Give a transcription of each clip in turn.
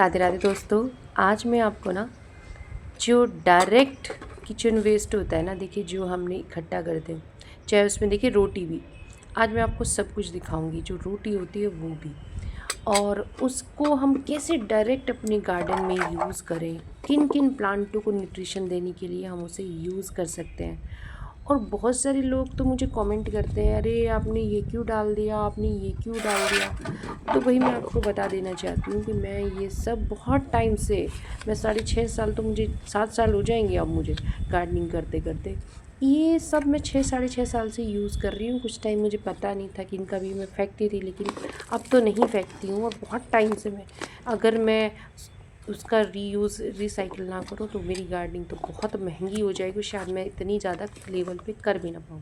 राधे राधे दोस्तों। आज मैं आपको ना जो डायरेक्ट किचन वेस्ट होता है ना, देखिए जो हमने इकट्ठा करते हैं, चाहे उसमें देखिए रोटी भी, आज मैं आपको सब कुछ दिखाऊंगी। जो रोटी होती है वो भी, और उसको हम कैसे डायरेक्ट अपने गार्डन में यूज़ करें, किन किन प्लांटों को न्यूट्रिशन देने के लिए हम उसे यूज़ कर सकते हैं। और बहुत सारे लोग तो मुझे कमेंट करते हैं, अरे आपने ये क्यों डाल दिया, आपने ये क्यों डाल दिया। तो वही मैं आपको बता देना चाहती हूँ कि मैं ये सब बहुत टाइम से, मैं 6.5 साल, तो मुझे 7 साल हो जाएंगे अब मुझे गार्डनिंग करते करते। ये सब मैं 6 साढ़े 6 साल से यूज़ कर रही हूँ। कुछ टाइम मुझे पता नहीं था कि इनका भी मैं फेंकती थी, लेकिन अब तो नहीं फेंकती हूँ। और बहुत टाइम से मैं, अगर मैं उसका रीयूज़ रिसाइकिल ना करूँ तो मेरी गार्डनिंग तो बहुत महंगी हो जाएगी, शायद मैं इतनी ज़्यादा लेवल पे कर भी ना पाऊँ।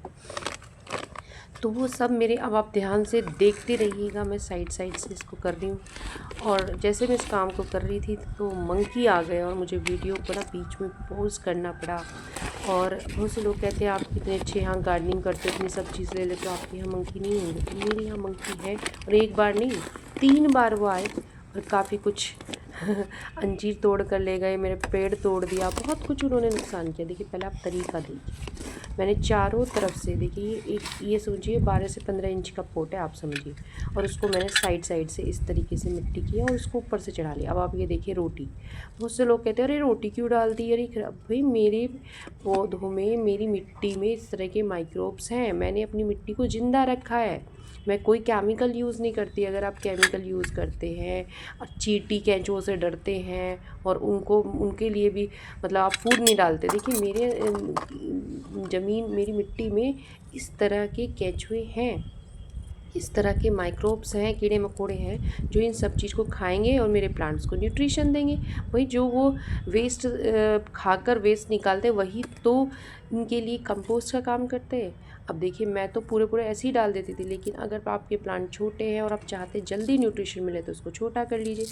तो वो सब मेरे, अब आप ध्यान से देखते रहिएगा, मैं साइड साइड से इसको कर रही हूँ। और जैसे मैं इस काम को कर रही थी तो मंकी आ गए और मुझे वीडियो को ना बीच में पॉज करना पड़ा। और बहुत से लोग कहते हैं आप कितने अच्छे यहाँ गार्डनिंग करते हो, इतनी सब चीज़ ले लेते हो, आपके यहाँ मंकी नहीं होंगे। तो मेरे यहाँ मंकी है, और एक बार नहीं 3 बार वो आए और काफ़ी कुछ अंजीर तोड़ कर ले गए, मेरे पेड़ तोड़ दिया, बहुत कुछ उन्होंने नुकसान किया। देखिए पहले आप तरीका देखिए, मैंने चारों तरफ से, देखिए एक, ये समझिए 12 से 15 इंच का पोट है, आप समझिए, और उसको मैंने साइड साइड से इस तरीके से मिट्टी किया और उसको ऊपर से चढ़ा लिया। अब आप ये देखिए रोटी, बहुत से लोग कहते हैं अरे रोटी क्यों डाल दी, अरे खराब। भाई मेरे पौधों में, मेरी मिट्टी में इस तरह के माइक्रोब्स हैं, मैंने अपनी मिट्टी को ज़िंदा रखा है। मैं कोई केमिकल यूज़ नहीं करती। अगर आप केमिकल यूज़ करते हैं, चींटी केंचुओं से डरते हैं, और उनको, उनके लिए भी मतलब आप फूड नहीं डालते। देखिए मेरे ज़मीन, मेरी मिट्टी में इस तरह के केंचुए हैं, इस तरह के माइक्रोब्स हैं, कीड़े मकोड़े हैं, जो इन सब चीज़ को खाएंगे और मेरे प्लांट्स को न्यूट्रिशन देंगे। वही जो वो वेस्ट खाकर वेस्ट निकालते, वही तो इनके लिए कंपोस्ट का काम करते हैं। अब देखिए मैं तो पूरे पूरे ऐसे ही डाल देती थी, लेकिन अगर आपके प्लांट छोटे हैं और आप चाहते जल्दी न्यूट्रिशन मिले तो उसको छोटा कर लीजिए।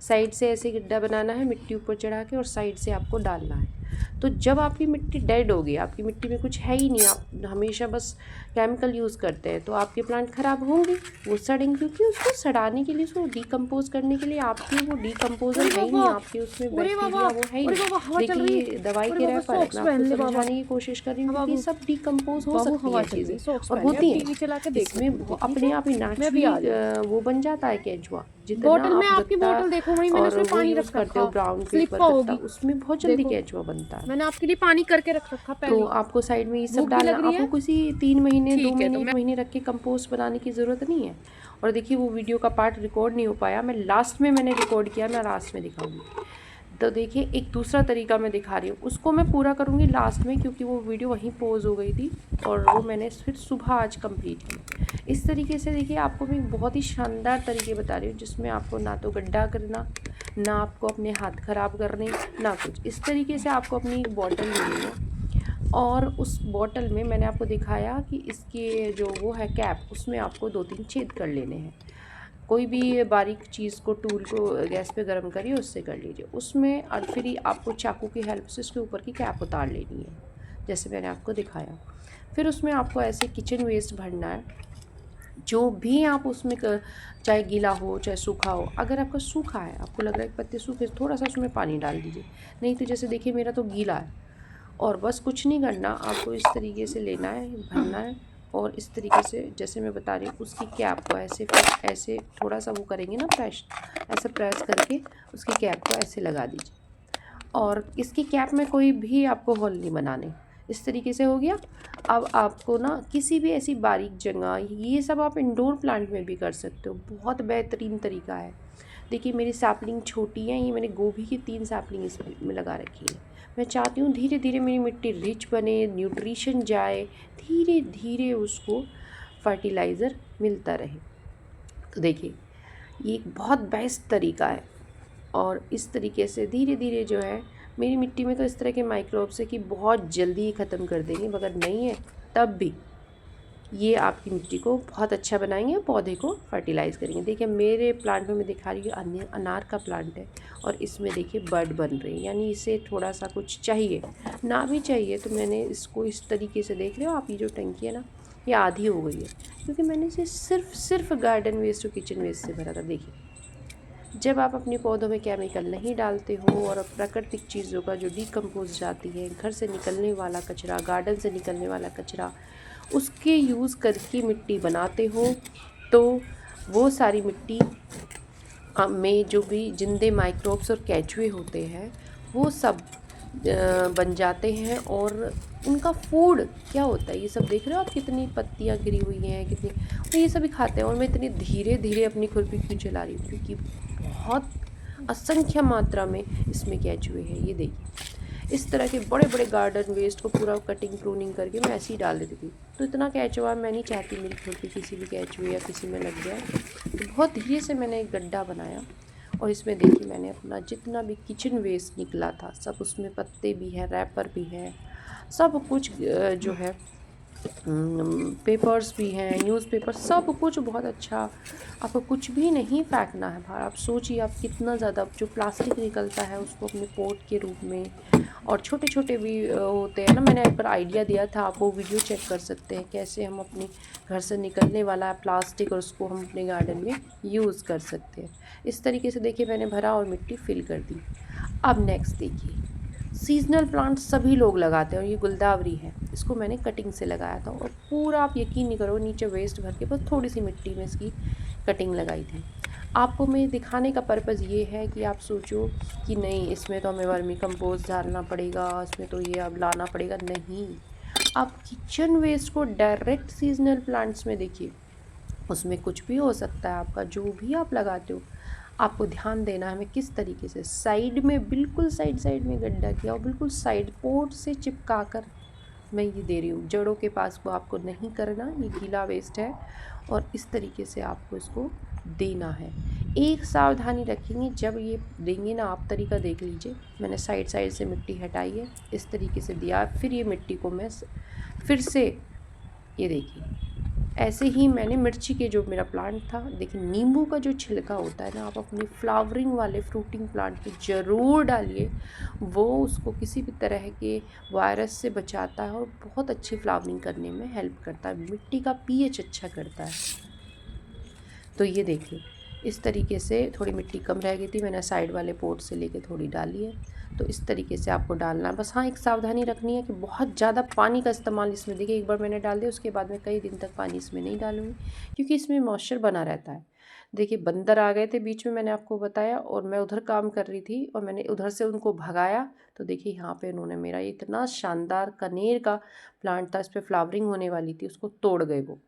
साइड से ऐसे गड्ढा बनाना है, मिट्टी ऊपर चढ़ा के, और साइड से आपको डालना है। तो जब आपकी मिट्टी डेड होगी, आपकी मिट्टी में कुछ है ही नहीं, आप हमेशा बस केमिकल यूज़ करते हैं, तो आपके प्लांट ख़राब होंगे, वो सड़ेंगे। क्योंकि उसको सड़ाने के लिए, उसको डिकम्पोज करने के लिए आपके वो डिकम्पोजर है ही नहीं, आपके उसमें बैक्टीरिया वो है ही नहीं। देखिए दवाई के रैपर है, मैं आपको समझाने की कोशिश कर रही हूँ, क्योंकि सब डिकम्पोज हो सकती है चीज़ें, और होती हैं। इसमें अपने आप ही नेचुरली वो बन जाता है केंचुआ। जितना आप गत्ता और वो यूज़ करते हो, ब्राउन पेपर गत्ता, उसमें बहुत जल्दी केंचुआ बनता है। मैंने आपके लिए पानी करके रखा तो पहले। आपको साइड में ये सब भूख भी डालना, लग रही आपको है। किसी 3 महीने 2 ठीक है, महीने तो 1 मैं महीने रख के कंपोस्ट बनाने की ज़रूरत नहीं है। और देखिए वो वीडियो का पार्ट रिकॉर्ड नहीं हो पाया, मैं लास्ट में मैंने रिकॉर्ड किया, मैं लास्ट में दिखाऊंगी। तो देखिए एक दूसरा तरीका मैं दिखा रही हूँ, उसको मैं पूरा करूँगी लास्ट में, क्योंकि वो वीडियो वहीं पॉज हो गई थी, और वो मैंने फिर सुबह आज कंप्लीट की। इस तरीके से देखिए आपको मैं बहुत ही शानदार तरीके बता रही हूँ, जिसमें आपको ना तो गड्ढा करना, ना आपको अपने हाथ ख़राब करने, ना कुछ। इस तरीके से आपको अपनी एक बॉटल लेनी है, और उस बॉटल में मैंने आपको दिखाया कि इसके जो वो है कैप, उसमें आपको 2-3 छेद कर लेने हैं। कोई भी बारीक चीज़ को, टूल को गैस पे गर्म करिए, उससे कर लीजिए उसमें, और फिर आपको चाकू की हेल्प से उसके ऊपर की कैप उतार लेनी है, जैसे मैंने आपको दिखाया। फिर उसमें आपको ऐसे किचन वेस्ट भरना है, जो भी आप उसमें चाहे गीला हो चाहे सूखा हो। अगर आपका सूखा है, आपको लग रहा है कि पत्ते सूखे, थोड़ा सा उसमें पानी डाल दीजिए। नहीं तो जैसे देखिए मेरा तो गीला है, और बस कुछ नहीं करना, आपको इस तरीके से लेना है, भरना है, और इस तरीके से जैसे मैं बता रही हूँ, उसकी कैप को ऐसे, फिर ऐसे थोड़ा सा वो करेंगे ना प्रेस, ऐसे प्रेस करके उसकी कैप को ऐसे लगा दीजिए। और इसकी कैप में कोई भी आपको होल नहीं बनाने। इस तरीके से हो गया। अब आपको ना किसी भी ऐसी बारीक जगह, ये सब आप इंडोर प्लांट में भी कर सकते हो, बहुत बेहतरीन तरीका है। देखिए मेरी सैपलिंग छोटी है, ये मैंने गोभी की 3 सैपलिंग इसमें लगा रखी है। मैं चाहती हूँ धीरे धीरे मेरी मिट्टी रिच बने, न्यूट्रिशन जाए, धीरे धीरे उसको फर्टिलाइज़र मिलता रहे। तो देखिए ये एक बहुत बेस्ट तरीका है, और इस तरीके से धीरे धीरे जो है, मेरी मिट्टी में तो इस तरह के माइक्रोब्स है कि बहुत जल्दी ही ख़त्म कर देंगे, मगर नहीं है तब भी ये आपकी मिट्टी को बहुत अच्छा बनाएंगे, पौधे को फर्टिलाइज़ करेंगे। देखिए मेरे प्लांट में मैं दिखा रही हूँ, अनार का प्लांट है, और इसमें देखिए बड बन रही है, यानी इसे थोड़ा सा कुछ चाहिए, ना भी चाहिए। तो मैंने इसको इस तरीके से, देख रहे हो आप, ये जो टंकी है ना, ये आधी हो गई है, क्योंकि मैंने इसे सिर्फ गार्डन वेस्ट और किचन वेस्ट से भरा था। देखिए जब आप अपने पौधों में केमिकल नहीं डालते हो और प्राकृतिक चीज़ों का जो डिकम्पोज जाती है, घर से निकलने वाला कचरा, गार्डन से निकलने वाला कचरा, उसके यूज़ करके मिट्टी बनाते हो, तो वो सारी मिट्टी में जो भी जिंदे माइक्रोब्स और केंचुए होते हैं वो सब बन जाते हैं। और उनका फूड क्या होता है, ये सब देख रहे हो आप, कितनी पत्तियां गिरी हुई हैं, कितनी, और ये सभी खाते हैं। और मैं इतनी धीरे धीरे अपनी खुरपी क्यों चला रही हूँ, क्योंकि बहुत असंख्य मात्रा में इसमें केंचुए हैं। ये देखिए, इस तरह के बड़े बड़े गार्डन वेस्ट को पूरा कटिंग प्रूनिंग करके मैं ऐसे ही डाल देती थी। तो इतना केंचुआ मैं नहीं चाहती मेरी खुरपी किसी भी केंचुए या किसी में लग जाए, तो बहुत धीरे से मैंने एक गड्ढा बनाया। और इसमें देखिए, मैंने अपना जितना भी किचन वेस्ट निकला था सब, उसमें पत्ते भी हैं, रैपर भी है, सब कुछ जो है, पेपर्स भी हैं, न्यूज़पेपर, सब कुछ बहुत अच्छा। आपको कुछ भी नहीं फेंकना है बाहर। आप सोचिए, आप कितना ज़्यादा जो प्लास्टिक निकलता है उसको अपने पोट के रूप में, और छोटे छोटे भी होते हैं ना। मैंने एक बार आइडिया दिया था, आप वो वीडियो चेक कर सकते हैं, कैसे हम अपने घर से निकलने वाला प्लास्टिक और उसको हम अपने गार्डन में यूज़ कर सकते हैं। इस तरीके से देखिए मैंने भरा और मिट्टी फिल कर दी। अब नेक्स्ट देखिए, सीजनल प्लांट सभी लोग लगाते हैं, और ये गुलदावरी है, इसको मैंने कटिंग से लगाया था। और पूरा आप यकीन नहीं करो, नीचे वेस्ट भर के बस थोड़ी सी मिट्टी में इसकी कटिंग लगाई थी। आपको मैं दिखाने का पर्पज़ ये है कि आप सोचो कि नहीं, इसमें तो हमें वर्मी कंपोस्ट डालना पड़ेगा, इसमें तो ये अब लाना पड़ेगा, नहीं। आप किचन वेस्ट को डायरेक्ट सीजनल प्लांट्स में देखिए, उसमें कुछ भी हो सकता है आपका, जो भी आप लगाते हो। आपको ध्यान देना है मैं किस तरीके से साइड में, बिल्कुल साइड साइड में गड्ढा किया, और बिल्कुल साइड पोर्ट से चिपका कर मैं ये दे रही हूँ। जड़ों के पास वो आपको नहीं करना, ये गीला वेस्ट है, और इस तरीके से आपको इसको देना है। एक सावधानी रखेंगे, जब ये देंगे ना आप, तरीका देख लीजिए, मैंने साइड साइड से मिट्टी हटाई है, इस तरीके से दिया, फिर ये मिट्टी को मैं फिर से, ये देखिए, ऐसे ही मैंने मिर्ची के जो मेरा प्लांट था, देखिए नींबू का जो छिलका होता है ना, आप अपनी फ्लावरिंग वाले फ्रूटिंग प्लांट पे ज़रूर डालिए। वो उसको किसी भी तरह के वायरस से बचाता है और बहुत अच्छी फ्लावरिंग करने में हेल्प करता है, मिट्टी का पीएच अच्छा करता है। तो ये देखिए, इस तरीके से थोड़ी मिट्टी कम रह गई थी, मैंने साइड वाले पोर्ट से लेके थोड़ी डाली है। तो इस तरीके से आपको डालना है बस। हाँ, एक सावधानी रखनी है कि बहुत ज़्यादा पानी का इस्तेमाल इसमें, देखिए एक बार मैंने डाल दिया, उसके बाद मैं कई दिन तक पानी इसमें नहीं डालूँगी, क्योंकि इसमें मॉइस्चर बना रहता है। देखिए बंदर आ गए थे बीच में, मैंने आपको बताया, और मैं उधर काम कर रही थी और मैंने उधर से उनको भगाया। तो देखिए यहाँ पे उन्होंने मेरा इतना शानदार कनेर का प्लांट था, इस पर फ्लावरिंग होने वाली थी, उसको तोड़ गए वो।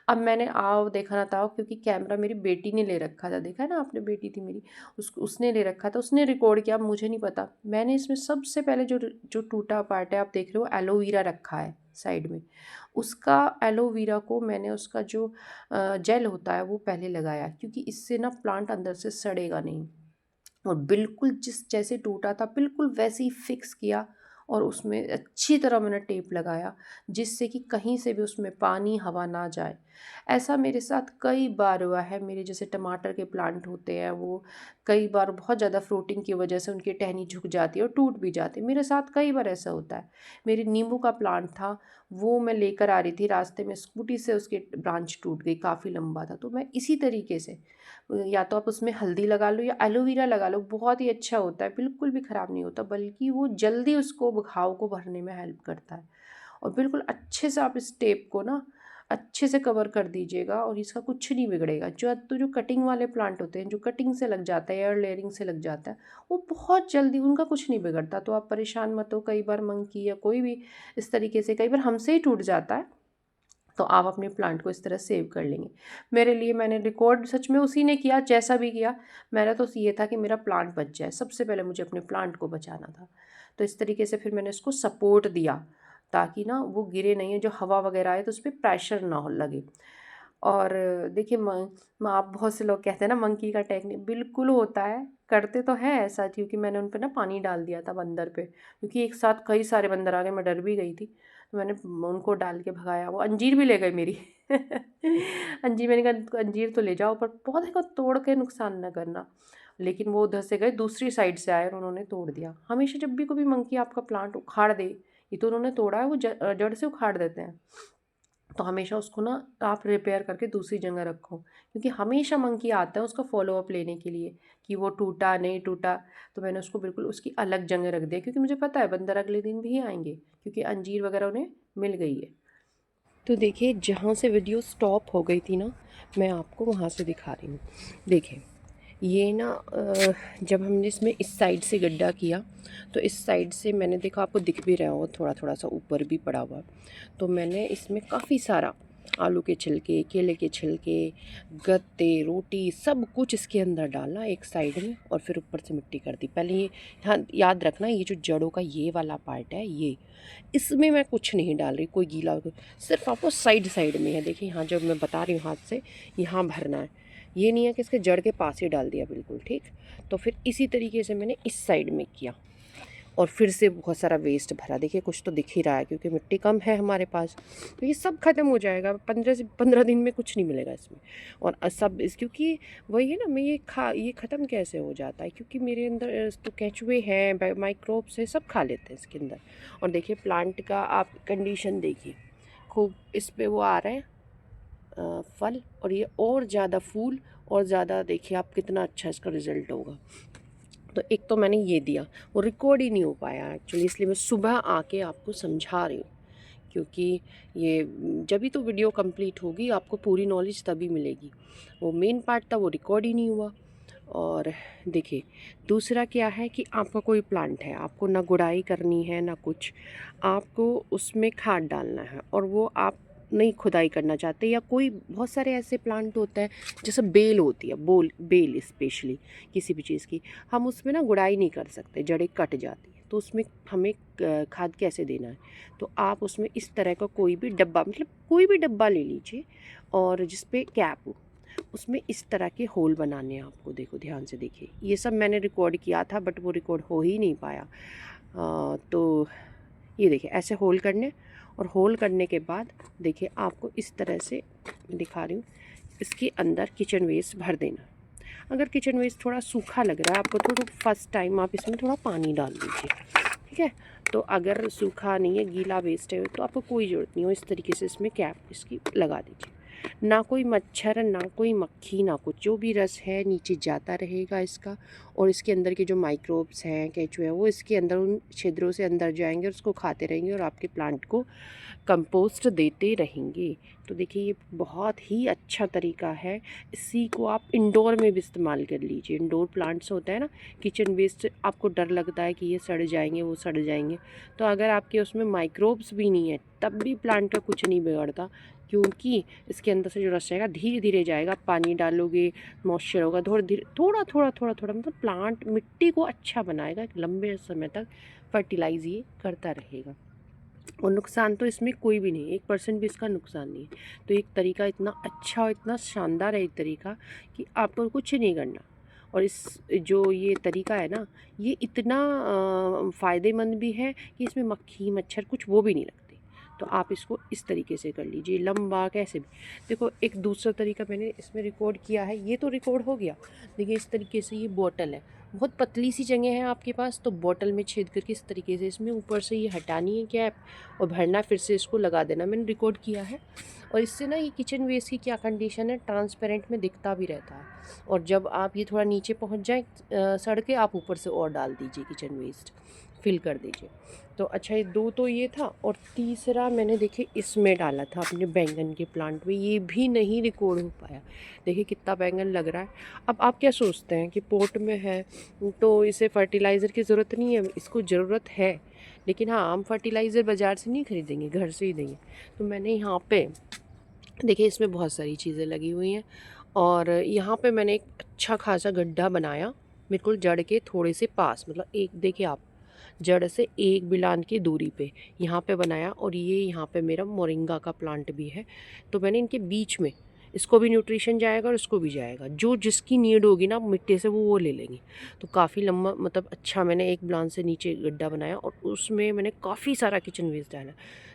अब मैंने आओ देखा ना था, क्योंकि कैमरा मेरी बेटी ने ले रखा था, देखा है ना आपने, बेटी थी मेरी, उसने ले रखा था, उसने रिकॉर्ड किया, मुझे नहीं पता। मैंने इसमें सबसे पहले जो जो टूटा पार्ट है आप देख रहे हो, एलोवेरा रखा है साइड में, उसका एलोवेरा को मैंने, उसका जो जेल होता है वो पहले लगाया, क्योंकि इससे ना प्लांट अंदर से सड़ेगा नहीं। और बिल्कुल जिस जैसे टूटा था बिल्कुल वैसे ही फिक्स किया, और उसमें अच्छी तरह मैंने टेप लगाया, जिससे कि कहीं से भी उसमें पानी हवा ना जाए। ऐसा मेरे साथ कई बार हुआ है। मेरे जैसे टमाटर के प्लांट होते हैं, वो कई बार बहुत ज़्यादा फ्रूटिंग की वजह से उनकी टहनी झुक जाती है और टूट भी जाती है, मेरे साथ कई बार ऐसा होता है। मेरे नींबू का प्लांट था, वो मैं लेकर आ रही थी, रास्ते में स्कूटी से उसकी ब्रांच टूट गई, काफ़ी लंबा था। तो मैं इसी तरीके से, या तो आप उसमें हल्दी लगा लो या एलोवेरा लगा लो, बहुत ही अच्छा होता है, बिल्कुल भी ख़राब नहीं होता, बल्कि वो जल्दी उसको घाव को भरने में हेल्प करता है। और बिल्कुल अच्छे से आप इस टेप को ना अच्छे से कवर कर दीजिएगा, और इसका कुछ नहीं बिगड़ेगा। जो कटिंग वाले प्लांट होते हैं, जो कटिंग से लग जाता है, एयर लेयरिंग से लग जाता है, वो बहुत जल्दी, उनका कुछ नहीं बिगड़ता। तो आप परेशान मत हो, कई बार मंकी या कोई भी इस तरीके से कई बार हमसे ही टूट जाता है, तो आप अपने प्लांट को इस तरह सेव कर लेंगे। मेरे लिए, मैंने रिकॉर्ड सच में उसी ने किया, जैसा भी किया, मेरा तो ये था कि मेरा प्लांट बच जाए, सबसे पहले मुझे अपने प्लांट को बचाना था। तो इस तरीके से फिर मैंने उसको सपोर्ट दिया, ताकि ना वो गिरे नहीं है, जो हवा वगैरह आए तो उस पर प्रेशर ना हो लगे। और देखिए आप, बहुत से लोग कहते हैं ना मंकी का टेक्निक, बिल्कुल होता है, करते तो है ऐसा, क्योंकि मैंने उन पर ना पानी डाल दिया था बंदर पे, क्योंकि एक साथ कई सारे बंदर आ गए, मैं डर भी गई थी। तो मैंने उनको डाल के भगाया, वो अंजीर भी ले गए मेरी अंजीर, मैंने कहा अंजीर तो ले जाओ, पर पौधे को तोड़ के नुकसान ना करना। लेकिन वो उधर से गए, दूसरी साइड से आए और उन्होंने तोड़ दिया। हमेशा जब भी कोई मंकी आपका प्लांट उखाड़ दे, ये तो उन्होंने तोड़ा है, वो जड़ से उखाड़ देते हैं, तो हमेशा उसको ना आप रिपेयर करके दूसरी जगह रखो, क्योंकि हमेशा मंकी आता है उसका फॉलो अप लेने के लिए कि वो टूटा नहीं टूटा। तो मैंने उसको बिल्कुल उसकी अलग जगह रख दिया, क्योंकि मुझे पता है बंदर अगले दिन भी आएंगे, क्योंकि अंजीर वगैरह उन्हें मिल गई है। तो देखिए जहाँ से वीडियो स्टॉप हो गई थी ना, मैं आपको वहाँ से दिखा रही हूँ। देखिए ये ना जब हमने इसमें इस साइड से गड्ढा किया, तो इस साइड से मैंने देखा, आपको दिख भी रहा हो थोड़ा थोड़ा सा ऊपर भी पड़ा हुआ। तो मैंने इसमें काफ़ी सारा आलू के छिलके, केले के छिलके, गत्ते, रोटी, सब कुछ इसके अंदर डाला एक साइड में, और फिर ऊपर से मिट्टी कर दी। पहले ये हाँ याद रखना, ये जो जड़ों का ये वाला पार्ट है, ये इसमें मैं कुछ नहीं डाल रही, कोई गीला सिर्फ आपको साइड साइड में है। देखिए यहाँ जब मैं बता रही हूँ हाथ से यहाँ भरना है, ये नहीं है कि इसके जड़ के पास ही डाल दिया बिल्कुल, ठीक। तो फिर इसी तरीके से मैंने इस साइड में किया, और फिर से बहुत सारा वेस्ट भरा। देखिए कुछ तो दिख ही रहा है, क्योंकि मिट्टी कम है हमारे पास, तो ये सब ख़त्म हो जाएगा 15 दिन में, कुछ नहीं मिलेगा इसमें। और सब इस क्योंकि वही है ना, मैं ये ख़त्म कैसे हो जाता है, क्योंकि मेरे अंदर तो केंचुए हैं, माइक्रोब्स है, सब खा लेते हैं इसके अंदर। और देखिए प्लांट का आप कंडीशन देखिए, खूब इस पर वो आ रहे हैं फल, और ये और ज़्यादा फूल और ज़्यादा, देखिए आप कितना अच्छा इसका रिज़ल्ट होगा। तो एक तो मैंने ये दिया, वो रिकॉर्ड ही नहीं हो पाया एक्चुअली, इसलिए मैं सुबह आके आपको समझा रही हूँ, क्योंकि ये जब भी तो वीडियो कंप्लीट होगी आपको पूरी नॉलेज तभी मिलेगी। वो मेन पार्ट था वो रिकॉर्ड ही नहीं हुआ। और देखिए दूसरा क्या है कि आपका कोई प्लांट है, आपको ना गुड़ाई करनी है ना कुछ, आपको उसमें खाद डालना है, और वो आप नहीं खुदाई करना चाहते, या कोई बहुत सारे ऐसे प्लांट होते हैं जैसे बेल होती है, बेल स्पेशली किसी भी चीज़ की, हम उसमें ना गुड़ाई नहीं कर सकते, जड़ें कट जाती हैं, तो उसमें हमें खाद कैसे देना है। तो आप उसमें इस तरह का कोई भी डब्बा, मतलब कोई भी डब्बा ले लीजिए, और जिस पे कैप हो, उसमें इस तरह के होल बनाने हैं आपको। देखो ध्यान से देखिए, ये सब मैंने रिकॉर्ड किया था बट वो रिकॉर्ड हो ही नहीं पाया। तो ये देखिए ऐसे होल करने, और होल करने के बाद देखिए आपको इस तरह से दिखा रही हूँ, इसके अंदर किचन वेस्ट भर देना। अगर किचन वेस्ट थोड़ा सूखा लग रहा है आपको, तो फर्स्ट टाइम आप इसमें थोड़ा पानी डाल दीजिए, ठीक है। तो अगर सूखा नहीं है, गीला वेस्ट है, तो आपको कोई ज़रूरत नहीं हो, इस तरीके से इसमें कैप इसकी लगा दीजिए। ना कोई मच्छर, ना कोई मक्खी, ना कुछ, जो भी रस है नीचे जाता रहेगा इसका, और इसके अंदर के जो माइक्रोब्स हैं, केंचुए हैं, वो इसके अंदर उन छिद्रों से अंदर जाएंगे और उसको खाते रहेंगे, और आपके प्लांट को कंपोस्ट देते रहेंगे। तो देखिए ये बहुत ही अच्छा तरीका है, इसी को आप इंडोर में भी इस्तेमाल कर लीजिए। इंडोर प्लांट्स होता है ना, किचन वेस्ट, आपको डर लगता है कि ये सड़ जाएंगे, वो सड़ जाएंगे, तो अगर आपके उसमें माइक्रोब्स भी नहीं है तब भी प्लांट का कुछ नहीं बिगड़ता, क्योंकि इसके अंदर से जो रस जाएगा धीरे धीरे जाएगा। पानी डालोगे, मॉइस्चर होगा, थोड़ा थोड़ा मतलब प्लांट मिट्टी को अच्छा बनाएगा, एक लंबे समय तक फर्टिलाइज ये करता रहेगा। और नुकसान तो इसमें कोई भी नहीं, 1% भी इसका नुकसान नहीं है। तो एक तरीका इतना अच्छा और इतना शानदार है एक तरीका, कि आपको कुछ नहीं करना। और इस जो ये तरीका है ना, ये इतना फ़ायदेमंद भी है कि इसमें मक्खी मच्छर कुछ वो भी नहीं लगते। तो आप इसको इस तरीके से कर लीजिए, लंबा कैसे भी। देखो एक दूसरा तरीका मैंने इसमें रिकॉर्ड किया है, ये तो रिकॉर्ड हो गया। देखिए इस तरीके से ये बॉटल है, बहुत पतली सी जगह है आपके पास, तो बॉटल में छेद करके इस तरीके से इसमें ऊपर से ये हटानी है कैप, और भरना, फिर से इसको लगा देना। मैंने रिकॉर्ड किया है। और इससे ना ये किचन वेस्ट की क्या कंडीशन है, ट्रांसपेरेंट में दिखता भी रहता है। और जब आप ये थोड़ा नीचे पहुंच जाए सड़ के, आप ऊपर से और डाल दीजिए किचन वेस्ट, फिल कर दीजिए। तो अच्छा ये दो तो ये था, और तीसरा मैंने देखिए इसमें डाला था अपने बैंगन के प्लांट में, ये भी नहीं रिकॉर्ड हो पाया। देखिए कितना बैंगन लग रहा है। अब आप क्या सोचते हैं कि पोट में है तो इसे फर्टिलाइज़र की ज़रूरत नहीं है, इसको ज़रूरत है, लेकिन हाँ हम फर्टिलाइज़र बाज़ार से नहीं खरीदेंगे, घर से ही देंगे। तो मैंने यहाँ पे देखिए इसमें बहुत सारी चीज़ें लगी हुई हैं, और यहाँ पे मैंने एक अच्छा खासा गड्ढा बनाया, बिल्कुल जड़ के थोड़े से पास, मतलब एक देखिए आप जड़ से एक बिलान की दूरी पे यहाँ पे बनाया। और ये यहाँ पे मेरा मोरिंगा का प्लांट भी है, तो मैंने इनके बीच में, इसको भी न्यूट्रिशन जाएगा और इसको भी जाएगा, जो जिसकी नीड होगी ना मिट्टी से वो ले लेंगे। तो काफ़ी लंबा, मतलब अच्छा मैंने एक बिलान से नीचे गड्ढा बनाया, और उसमें मैंने काफ़ी सारा किचन वेस्ट डाला।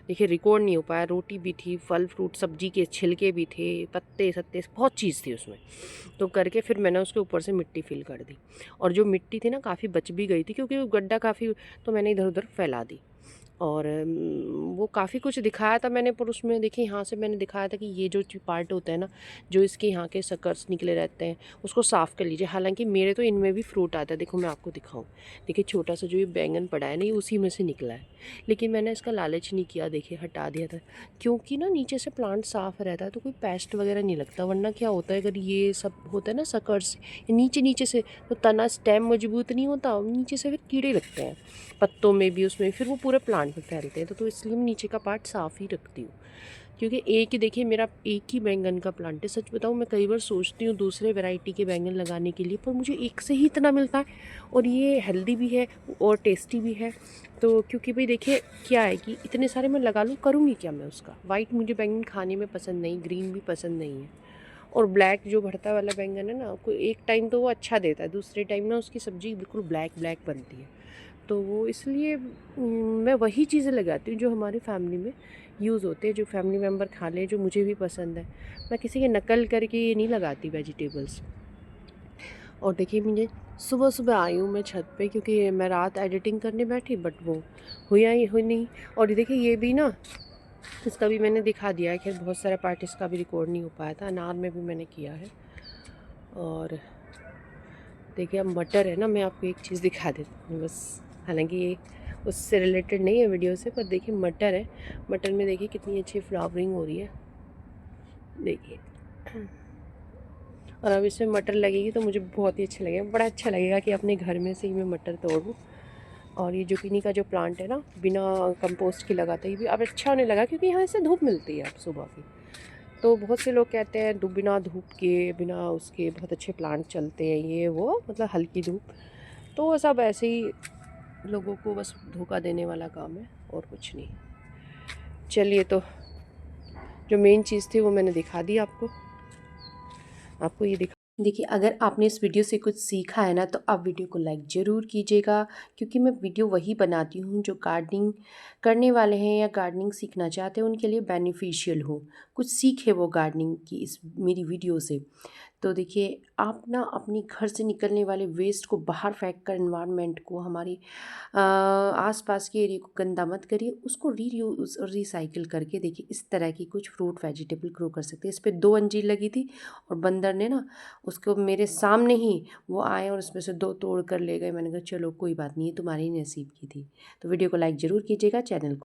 देखिए रिकॉर्ड नहीं हो पाया, रोटी भी थी, फल फ्रूट सब्जी के छिलके भी थे, पत्ते सत्ते बहुत चीज़ थी उसमें। तो करके फिर मैंने उसके ऊपर से मिट्टी फिल कर दी, और जो मिट्टी थी ना काफ़ी बच भी गई थी, क्योंकि वो गड्ढा काफ़ी, तो मैंने इधर उधर फैला दी। और वो काफ़ी कुछ दिखाया था मैंने, पर उसमें देखिए यहाँ से मैंने दिखाया था कि ये जो पार्ट होता है ना, जो इसके यहाँ के सकर्स निकले रहते हैं, उसको साफ़ कर लीजिए। हालांकि मेरे तो इनमें भी फ्रूट आता है, देखो मैं आपको दिखाऊं। देखिए छोटा सा जो ये बैंगन पड़ा है ना, ये उसी में से निकला है, लेकिन मैंने इसका लालच नहीं किया, देखिए हटा दिया था। क्योंकि ना नीचे से प्लांट साफ़ रहता है तो कोई पेस्ट वगैरह नहीं लगता, वरना क्या होता है अगर ये सब होता है ना सकर्स नीचे नीचे से, तो तना स्टेम मजबूत नहीं होता, नीचे से फिर कीड़े लगते हैं पत्तों में भी, उसमें फिर वो पूरे प्लांट में फैलते हैं। तो इसलिए मैं नीचे का पार्ट साफ़ ही रखती हूँ, क्योंकि एक ही देखिए मेरा एक ही बैंगन का प्लांट है। सच बताऊँ मैं कई बार सोचती हूँ दूसरे वैरायटी के बैंगन लगाने के लिए, पर मुझे एक से ही इतना मिलता है, और ये हेल्दी भी है और टेस्टी भी है। तो क्योंकि भाई देखिए क्या है कि इतने सारे मैं लगा लूँ, करूँगी क्या मैं उसका। वाइट मुझे बैंगन खाने में पसंद नहीं, ग्रीन भी पसंद नहीं है, और ब्लैक जो भरता वाला बैंगन है ना, कोई एक टाइम तो वो अच्छा देता है, दूसरे टाइम ना उसकी सब्ज़ी बिल्कुल ब्लैक ब्लैक बनती है। तो वो इसलिए मैं वही चीज़ें लगाती हूँ जो हमारी फैमिली में यूज़ होते हैं, जो फैमिली मेम्बर खा लें, जो मुझे भी पसंद है। मैं किसी की नकल करके ये नहीं लगाती वेजिटेबल्स। और देखिए मुझे सुबह सुबह आई हूँ मैं छत पे, क्योंकि मैं रात एडिटिंग करने बैठी, बट वो हुई नहीं। और देखिए ये भी ना, इसका भी मैंने दिखा दिया है, खैर बहुत सारा पार्ट इसका भी रिकॉर्ड नहीं हो पाया था। अनार में भी मैंने किया है। और देखिए अब मटर है ना, मैं आपको एक चीज़ दिखा देती हूँ बस। हालांकि ये उससे रिलेटेड नहीं है वीडियो से, पर देखिए मटर है, मटर में देखिए कितनी अच्छी फ्लावरिंग हो रही है, देखिए। और अब इसमें मटर लगेगी तो मुझे बहुत ही अच्छा लगेगा, बड़ा अच्छा लगेगा कि अपने घर में से ही मैं मटर तोड़ूँ। और ये जुकीनी का जो प्लांट है ना, बिना कंपोस्ट के लगाते ही भी अब अच्छा होने लगा, क्योंकि यहाँ से धूप मिलती है अब सुबह की। तो बहुत से लोग कहते हैं बिना धूप के, बिना उसके बहुत अच्छे प्लांट चलते हैं, ये वो मतलब हल्की धूप। तो वो सब ऐसे ही लोगों को बस धोखा देने वाला काम है, और कुछ नहीं। चलिए, तो जो मेन चीज़ थी वो मैंने दिखा दी आपको। आपको ये दिखा देखिए, अगर आपने इस वीडियो से कुछ सीखा है ना, तो आप वीडियो को लाइक ज़रूर कीजिएगा, क्योंकि मैं वीडियो वही बनाती हूँ जो गार्डनिंग करने वाले हैं या गार्डनिंग सीखना चाहते हैं उनके लिए बेनिफिशियल हो, कुछ सीखे वो गार्डनिंग की इस मेरी वीडियो से। तो देखिए आप ना अपनी घर से निकलने वाले वेस्ट को बाहर फेंक कर एनवायरनमेंट को, हमारी आसपास के एरिया को गंदा मत करिए, उसको रीयूज और रिसाइकिल करके देखिए इस तरह की कुछ फ्रूट वेजिटेबल ग्रो कर सकते हैं। इस पे 2 अंजीर लगी थी, और बंदर ने ना उसको मेरे सामने ही वो आए और उसमें से 2 तोड़ कर ले गए। मैंने कहा चलो कोई बात नहीं, ये तुम्हारे ही नसीब की थी। तो वीडियो को लाइक ज़रूर कीजिएगा, चैनल को